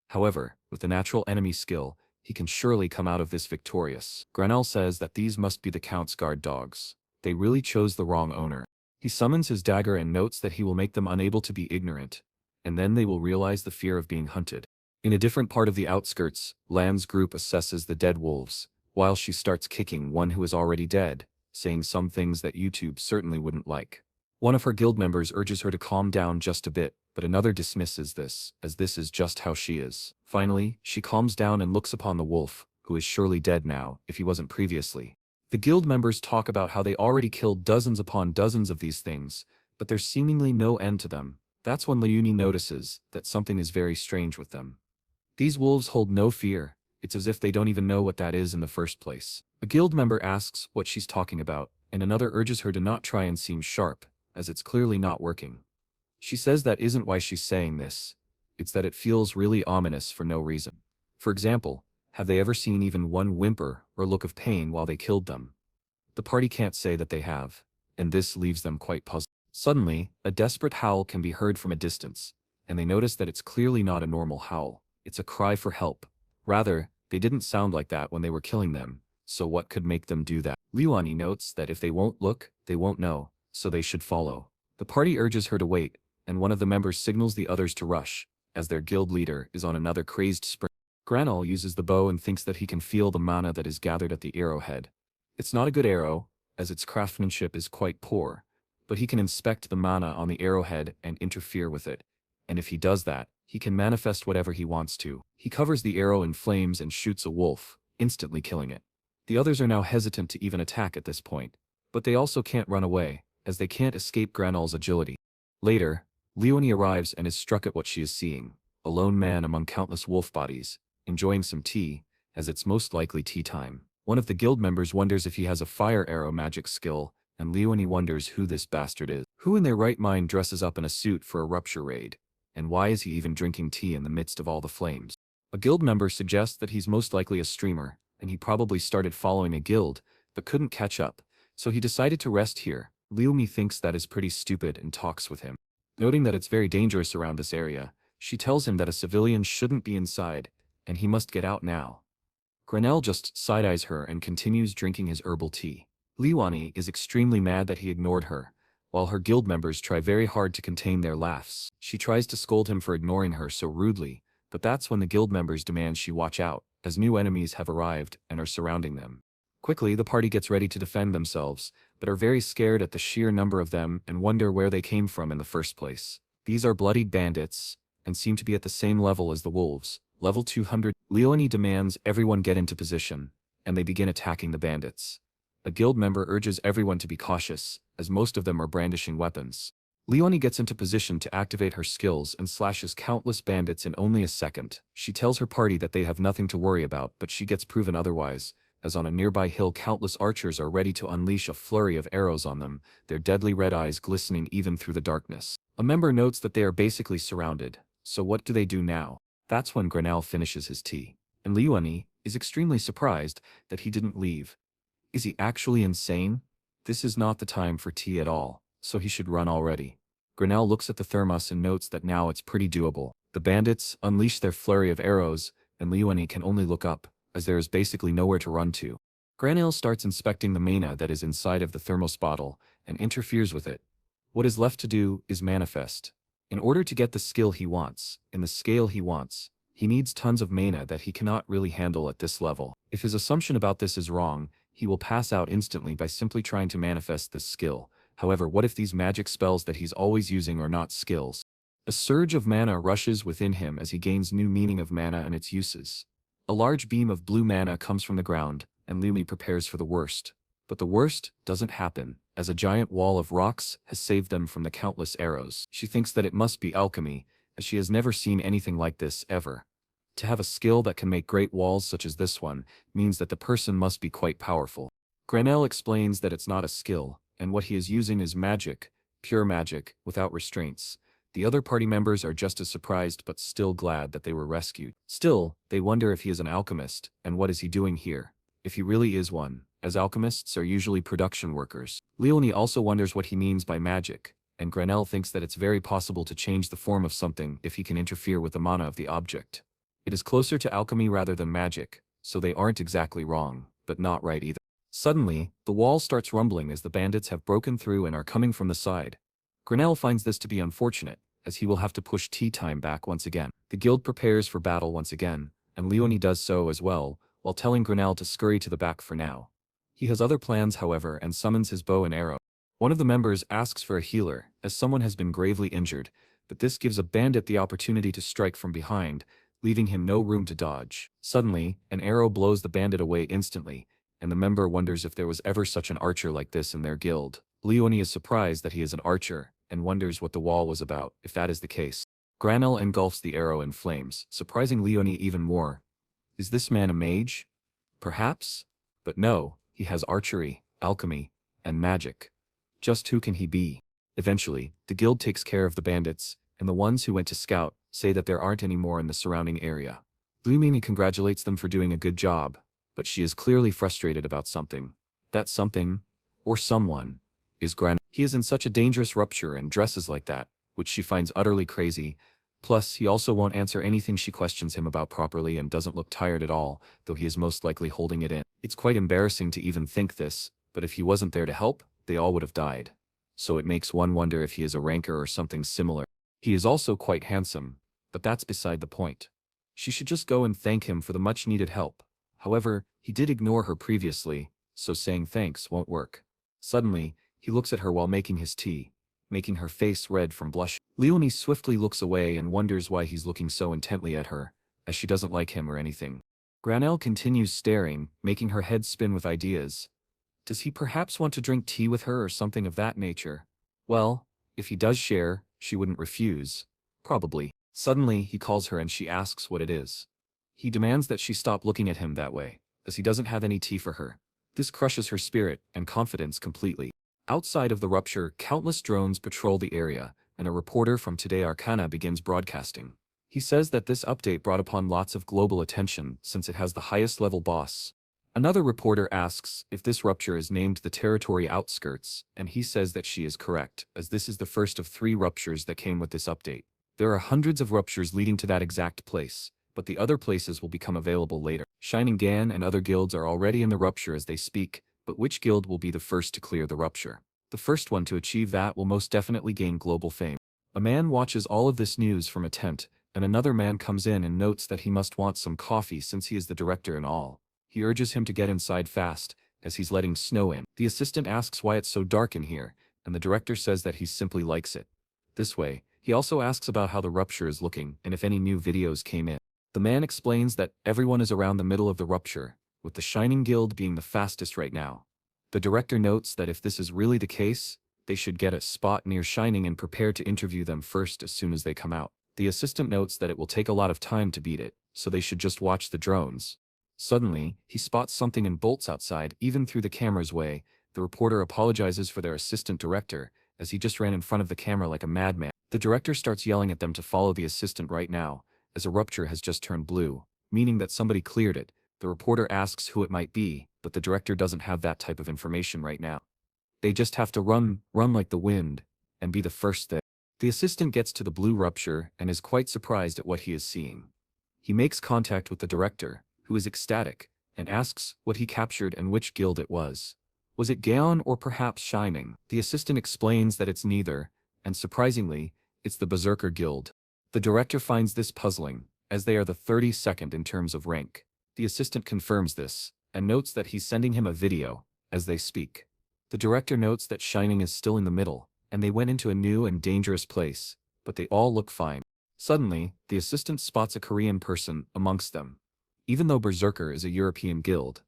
However, with the natural enemy skill, he can surely come out of this victorious. Granel says that these must be the Count's guard dogs. They really chose the wrong owner. He summons his dagger and notes that he will make them unable to be ignorant, and then they will realize the fear of being hunted. In a different part of the outskirts, Lan's group assesses the dead wolves, while she starts kicking one who is already dead, saying some things that YouTube certainly wouldn't like. One of her guild members urges her to calm down just a bit, but another dismisses this, as this is just how she is. Finally, she calms down and looks upon the wolf, who is surely dead now, if he wasn't previously. The guild members talk about how they already killed dozens upon dozens of these things, but there's seemingly no end to them. That's when Leonie notices that something is very strange with them. These wolves hold no fear. It's as if they don't even know what that is in the first place. A guild member asks what she's talking about, and another urges her to not try and seem sharp, as it's clearly not working. She says that isn't why she's saying this. It's that it feels really ominous for no reason. For example, have they ever seen even one whimper or look of pain while they killed them? The party can't say that they have, and this leaves them quite puzzled. Suddenly, a desperate howl can be heard from a distance, and they notice that it's clearly not a normal howl. It's a cry for help. Rather, they didn't sound like that when they were killing them, so what could make them do that? Leonie notes that if they won't look, they won't know, so they should follow. The party urges her to wait, and one of the members signals the others to rush, as their guild leader is on another crazed sprint. Granel uses the bow and thinks that he can feel the mana that is gathered at the arrowhead. It's not a good arrow, as its craftsmanship is quite poor, but he can inspect the mana on the arrowhead and interfere with it, and if he does that, he can manifest whatever he wants to. He covers the arrow in flames and shoots a wolf, instantly killing it. The others are now hesitant to even attack at this point, but they also can't run away, as they can't escape Granel's agility. Later, Leonie arrives and is struck at what she is seeing. A lone man among countless wolf bodies, enjoying some tea, as it's most likely tea time. One of the guild members wonders if he has a fire arrow magic skill, and Leonie wonders who this bastard is. Who in their right mind dresses up in a suit for a Rupture raid? And why is he even drinking tea in the midst of all the flames? A guild member suggests that he's most likely a streamer, and he probably started following a guild, but couldn't catch up, so he decided to rest here. Leonie thinks that is pretty stupid and talks with him. Noting that it's very dangerous around this area, she tells him that a civilian shouldn't be inside, and he must get out now. Grenell just side-eyes her and continues drinking his herbal tea. Leonie is extremely mad that he ignored her, while her guild members try very hard to contain their laughs. She tries to scold him for ignoring her so rudely, but that's when the guild members demand she watch out, as new enemies have arrived and are surrounding them. Quickly, the party gets ready to defend themselves, but are very scared at the sheer number of them and wonder where they came from in the first place. These are bloodied bandits, and seem to be at the same level as the wolves, level 200. Leonie demands everyone get into position, and they begin attacking the bandits. A guild member urges everyone to be cautious, as most of them are brandishing weapons. Leonie gets into position to activate her skills and slashes countless bandits in only a second. She tells her party that they have nothing to worry about, but she gets proven otherwise, as on a nearby hill countless archers are ready to unleash a flurry of arrows on them, their deadly red eyes glistening even through the darkness. A member notes that they are basically surrounded, so what do they do now? That's when Grenell finishes his tea, and Leonie is extremely surprised that he didn't leave. Is he actually insane? This is not the time for tea at all, so he should run already. Grenell looks at the thermos and notes that now it's pretty doable. The bandits unleash their flurry of arrows, and Leonie can only look up, as there is basically nowhere to run to. Grenell starts inspecting the mana that is inside of the thermos bottle, and interferes with it. What is left to do is manifest. In order to get the skill he wants, in the scale he wants, he needs tons of mana that he cannot really handle at this level. If his assumption about this is wrong, he will pass out instantly by simply trying to manifest this skill. However, what if these magic spells that he's always using are not skills? A surge of mana rushes within him as he gains new meaning of mana and its uses. A large beam of blue mana comes from the ground, and Leonie prepares for the worst. But the worst doesn't happen, as a giant wall of rocks has saved them from the countless arrows. She thinks that it must be alchemy, as she has never seen anything like this ever. To have a skill that can make great walls such as this one means that the person must be quite powerful. Grenell explains that it's not a skill, and what he is using is magic, pure magic, without restraints. The other party members are just as surprised but still glad that they were rescued. Still, they wonder if he is an alchemist, and what is he doing here? If he really is one, as alchemists are usually production workers. Leonie also wonders what he means by magic, and Grenell thinks that it's very possible to change the form of something if he can interfere with the mana of the object. It is closer to alchemy rather than magic, so they aren't exactly wrong, but not right either. Suddenly, the wall starts rumbling as the bandits have broken through and are coming from the side. Grenell finds this to be unfortunate, as he will have to push tea time back once again. The guild prepares for battle once again, and Leonie does so as well, while telling Grenell to scurry to the back for now. He has other plans, however, and summons his bow and arrow. One of the members asks for a healer, as someone has been gravely injured, but this gives a bandit the opportunity to strike from behind, leaving him no room to dodge. Suddenly, an arrow blows the bandit away instantly, and the member wonders if there was ever such an archer like this in their guild. Leonie is surprised that he is an archer, and wonders what the wall was about, if that is the case. Grenell engulfs the arrow in flames, surprising Leonie even more. Is this man a mage? Perhaps? But no, he has archery, alchemy, and magic. Just who can he be? Eventually, the guild takes care of the bandits, and the ones who went to scout say that there aren't any more in the surrounding area. Leonie congratulates them for doing a good job, but she is clearly frustrated about something. That something, or someone, is Grenell. He is in such a dangerous Rupture and dresses like that, which she finds utterly crazy. Plus, he also won't answer anything she questions him about properly and doesn't look tired at all, though he is most likely holding it in. It's quite embarrassing to even think this, but if he wasn't there to help, they all would have died. So it makes one wonder if he is a ranker or something similar. He is also quite handsome, but that's beside the point. She should just go and thank him for the much-needed help. However, he did ignore her previously, so saying thanks won't work. Suddenly, he looks at her while making his tea, making her face red from blush. Leonie swiftly looks away and wonders why he's looking so intently at her, as she doesn't like him or anything. Grenell continues staring, making her head spin with ideas. Does he perhaps want to drink tea with her or something of that nature? Well, if he does share, She wouldn't refuse. Probably. Suddenly, he calls her and she asks what it is. He demands that she stop looking at him that way, as he doesn't have any tea for her. This crushes her spirit and confidence completely. Outside of the rupture, countless drones patrol the area, and a reporter from Today Arcana begins broadcasting. He says that this update brought upon lots of global attention since it has the highest level boss. Another reporter asks if this rupture is named the territory outskirts, and he says that she is correct, as this is the first of 3 ruptures that came with this update. There are hundreds of ruptures leading to that exact place, but the other places will become available later. Shining Gan and other guilds are already in the rupture as they speak, but which guild will be the first to clear the rupture? The first one to achieve that will most definitely gain global fame. A man watches all of this news from a tent, and another man comes in and notes that he must want some coffee since he is the director and all. He urges him to get inside fast, as he's letting snow in. The assistant asks why it's so dark in here, and the director says that he simply likes it. This way, he also asks about how the rupture is looking and if any new videos came in. The man explains that everyone is around the middle of the rupture, with the Shining Guild being the fastest right now. The director notes that if this is really the case, they should get a spot near Shining and prepare to interview them first as soon as they come out. The assistant notes that it will take a lot of time to beat it, so they should just watch the drones. Suddenly, he spots something and bolts outside, even through the camera's way. The reporter apologizes for their assistant director, as he just ran in front of the camera like a madman. The director starts yelling at them to follow the assistant right now, as a rupture has just turned blue, meaning that somebody cleared it. The reporter asks who it might be, but the director doesn't have that type of information right now. They just have to run like the wind, and be the first there. The assistant gets to the blue rupture and is quite surprised at what he is seeing. He makes contact with the director, who is ecstatic, and asks what he captured and which guild it was. Was it Gaon or perhaps Shining? The assistant explains that it's neither, and surprisingly, it's the Berserker guild. The director finds this puzzling, as they are the 32nd in terms of rank. The assistant confirms this, and notes that he's sending him a video, as they speak. The director notes that Shining is still in the middle, and they went into a new and dangerous place, but they all look fine. Suddenly, the assistant spots a Korean person amongst them. Even though Berserker is a European guild,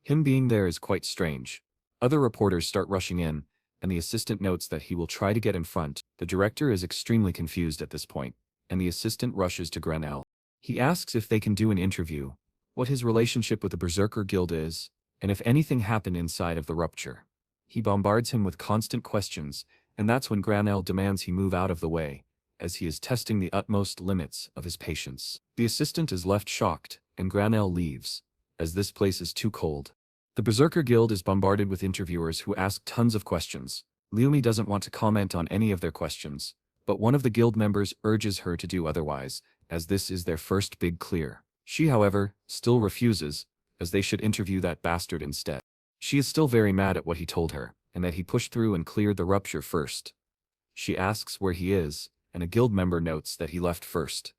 him being there is quite strange. Other reporters start rushing in, and the assistant notes that he will try to get in front. The director is extremely confused at this point, and the assistant rushes to Granell. He asks if they can do an interview, what his relationship with the Berserker guild is, and if anything happened inside of the rupture. He bombards him with constant questions, and that's when Granell demands he move out of the way, as he is testing the utmost limits of his patience. The assistant is left shocked, and Granell leaves, as this place is too cold. The Berserker Guild is bombarded with interviewers who ask tons of questions. Leumi doesn't want to comment on any of their questions, but one of the guild members urges her to do otherwise, as this is their first big clear. She, however, still refuses, as they should interview that bastard instead. She is still very mad at what he told her, and that he pushed through and cleared the rupture first. She asks where he is, and a guild member notes that he left first,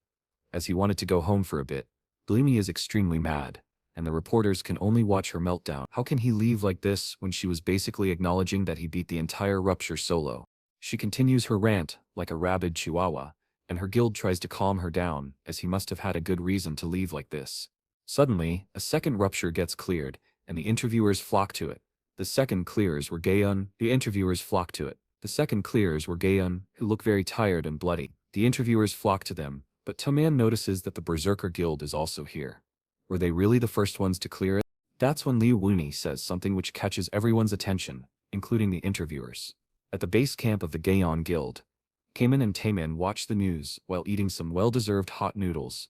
as he wanted to go home for a bit. Leumi is extremely mad, and the reporters can only watch her meltdown. How can he leave like this when she was basically acknowledging that he beat the entire rupture solo? She continues her rant, like a rabid chihuahua, and her guild tries to calm her down, as he must have had a good reason to leave like this. Suddenly, a second rupture gets cleared, and the interviewers flock to it. The second clears were Gaeun. The interviewers flock to it. The second clears were Gaeun, who look very tired and bloody. The interviewers flock to them, but Toman notices that the Berserker Guild is also here. Were they really the first ones to clear it? That's when Lee Hoyeol says something which catches everyone's attention, including the interviewers. At the base camp of the Gaeon Guild, Kamen and Taemin watch the news while eating some well-deserved hot noodles.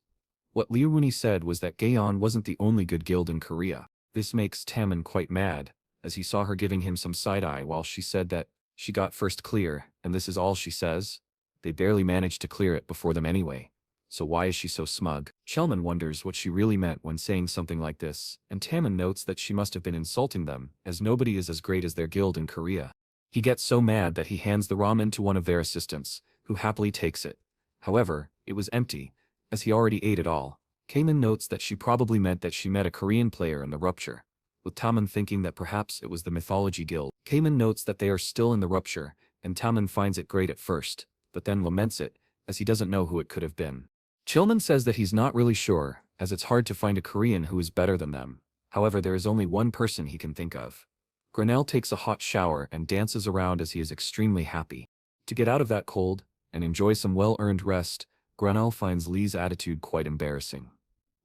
What Lee Hoyeol said was that Gaeon wasn't the only good guild in Korea. This makes Taemin quite mad, as he saw her giving him some side-eye while she said that she got first clear, and this is all she says. They barely managed to clear it before them anyway. So why is she so smug? Chelman wonders what she really meant when saying something like this, and Taemin notes that she must have been insulting them, as nobody is as great as their guild in Korea. He gets so mad that he hands the ramen to one of their assistants, who happily takes it. However, it was empty, as he already ate it all. Kamen notes that she probably meant that she met a Korean player in the rupture, with Taman thinking that perhaps it was the Mythology Guild. Kamen notes that they are still in the rupture, and Taman finds it great at first, but then laments it, as he doesn't know who it could have been. Chilman says that he's not really sure, as it's hard to find a Korean who is better than them. However, there is only one person he can think of. Granell takes a hot shower and dances around as he is extremely happy. To get out of that cold, and enjoy some well-earned rest, Grenell finds Lee's attitude quite embarrassing.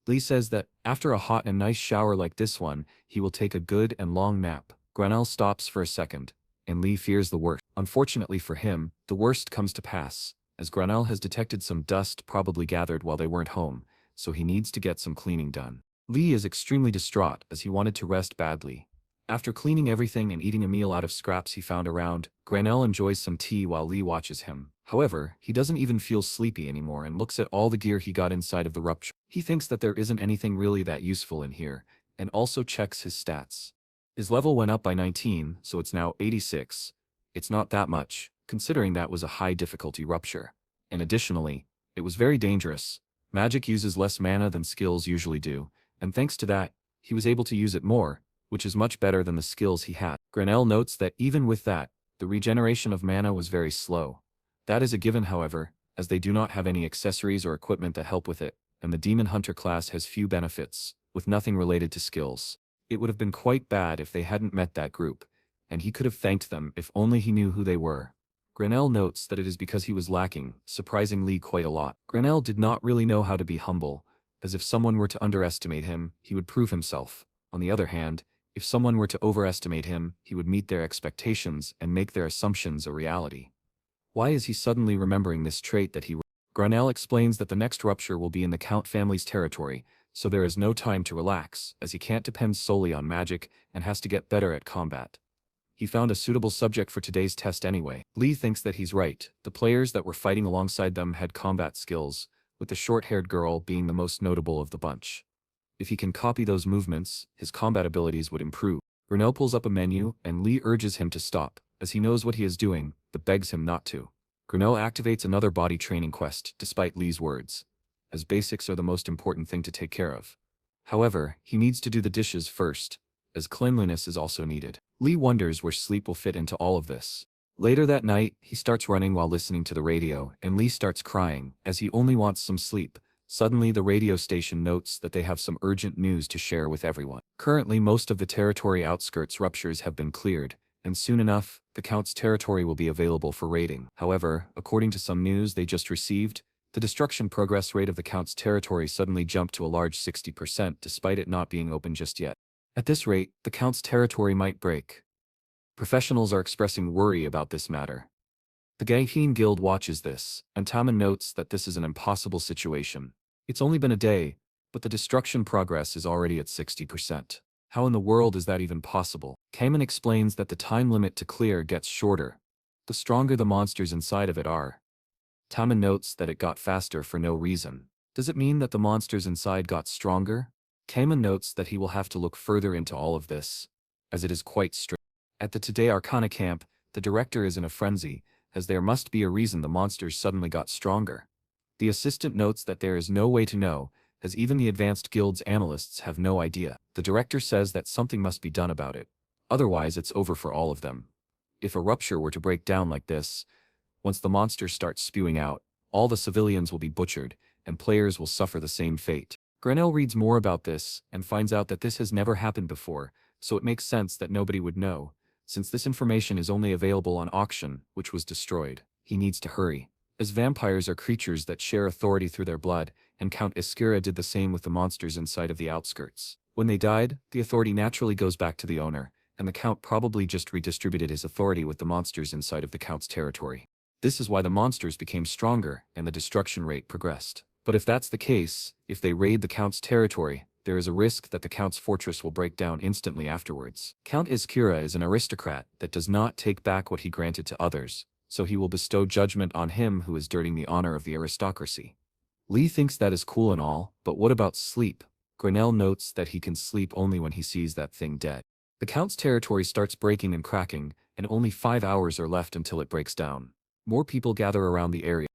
Lee says that, after a hot and nice shower like this one, he will take a good and long nap. Grenell stops for a second, and Lee fears the worst. Unfortunately for him, the worst comes to pass, as Grenell has detected some dust probably gathered while they weren't home, so he needs to get some cleaning done. Lee is extremely distraught as he wanted to rest badly. After cleaning everything and eating a meal out of scraps he found around, Grenell enjoys some tea while Lee watches him. However, he doesn't even feel sleepy anymore and looks at all the gear he got inside of the Rupture. He thinks that there isn't anything really that useful in here, and also checks his stats. His level went up by 19, so it's now 86. It's not that much, considering that was a high difficulty Rupture. And additionally, it was very dangerous. Magic uses less mana than skills usually do, and thanks to that, he was able to use it more, which is much better than the skills he had. Grenell notes that even with that, the regeneration of mana was very slow. That is a given however, as they do not have any accessories or equipment that help with it, and the Demon Hunter class has few benefits, with nothing related to skills. It would have been quite bad if they hadn't met that group, and he could have thanked them if only he knew who they were. Grenell notes that it is because he was lacking, surprising Lee quite a lot. Grenell did not really know how to be humble, as if someone were to underestimate him, he would prove himself. On the other hand, if someone were to overestimate him, he would meet their expectations and make their assumptions a reality. Why is he suddenly remembering this trait that he... Grenell explains that the next Rupture will be in the Count family's territory, so there is no time to relax, as he can't depend solely on magic and has to get better at combat. He found a suitable subject for today's test anyway. Lee thinks that he's right. The players that were fighting alongside them had combat skills, with the short-haired girl being the most notable of the bunch. If he can copy those movements, his combat abilities would improve. Grenell pulls up a menu, and Lee urges him to stop, as he knows what he is doing, but begs him not to. Grenell activates another body training quest, despite Lee's words, as basics are the most important thing to take care of. However, he needs to do the dishes first, as cleanliness is also needed. Lee wonders where sleep will fit into all of this. Later that night, he starts running while listening to the radio, and Lee starts crying, as he only wants some sleep. Suddenly the radio station notes that they have some urgent news to share with everyone. Currently most of the territory outskirts ruptures have been cleared, and soon enough, the Count's territory will be available for raiding. However, according to some news they just received, the destruction progress rate of the Count's territory suddenly jumped to a large 60% despite it not being open just yet. At this rate, the Count's territory might break. Professionals are expressing worry about this matter. The Gaiheen Guild watches this, and Taman notes that this is an impossible situation. It's only been a day, but the destruction progress is already at 60%. How in the world is that even possible? Kamen explains that the time limit to clear gets shorter, the stronger the monsters inside of it are. Taman notes that it got faster for no reason. Does it mean that the monsters inside got stronger? Kamen notes that he will have to look further into all of this, as it is quite strict. At the Today Arcana camp, the director is in a frenzy, as there must be a reason the monsters suddenly got stronger. The assistant notes that there is no way to know, as even the advanced guild's analysts have no idea. The director says that something must be done about it. Otherwise it's over for all of them. If a rupture were to break down like this, once the monsters start spewing out, all the civilians will be butchered, and players will suffer the same fate. Grenell reads more about this, and finds out that this has never happened before, so it makes sense that nobody would know, since this information is only available on auction, which was destroyed. He needs to hurry, as vampires are creatures that share authority through their blood, and Count Iskira did the same with the monsters inside of the outskirts. When they died, the authority naturally goes back to the owner, and the Count probably just redistributed his authority with the monsters inside of the Count's territory. This is why the monsters became stronger and the destruction rate progressed. But if that's the case, if they raid the Count's territory, there is a risk that the Count's fortress will break down instantly afterwards. Count Iskira is an aristocrat that does not take back what he granted to others, so he will bestow judgment on him who is dirtying the honor of the aristocracy. Lee thinks that is cool and all, but what about sleep? Grenell notes that he can sleep only when he sees that thing dead. The Count's territory starts breaking and cracking, and only 5 hours are left until it breaks down. More people gather around the area.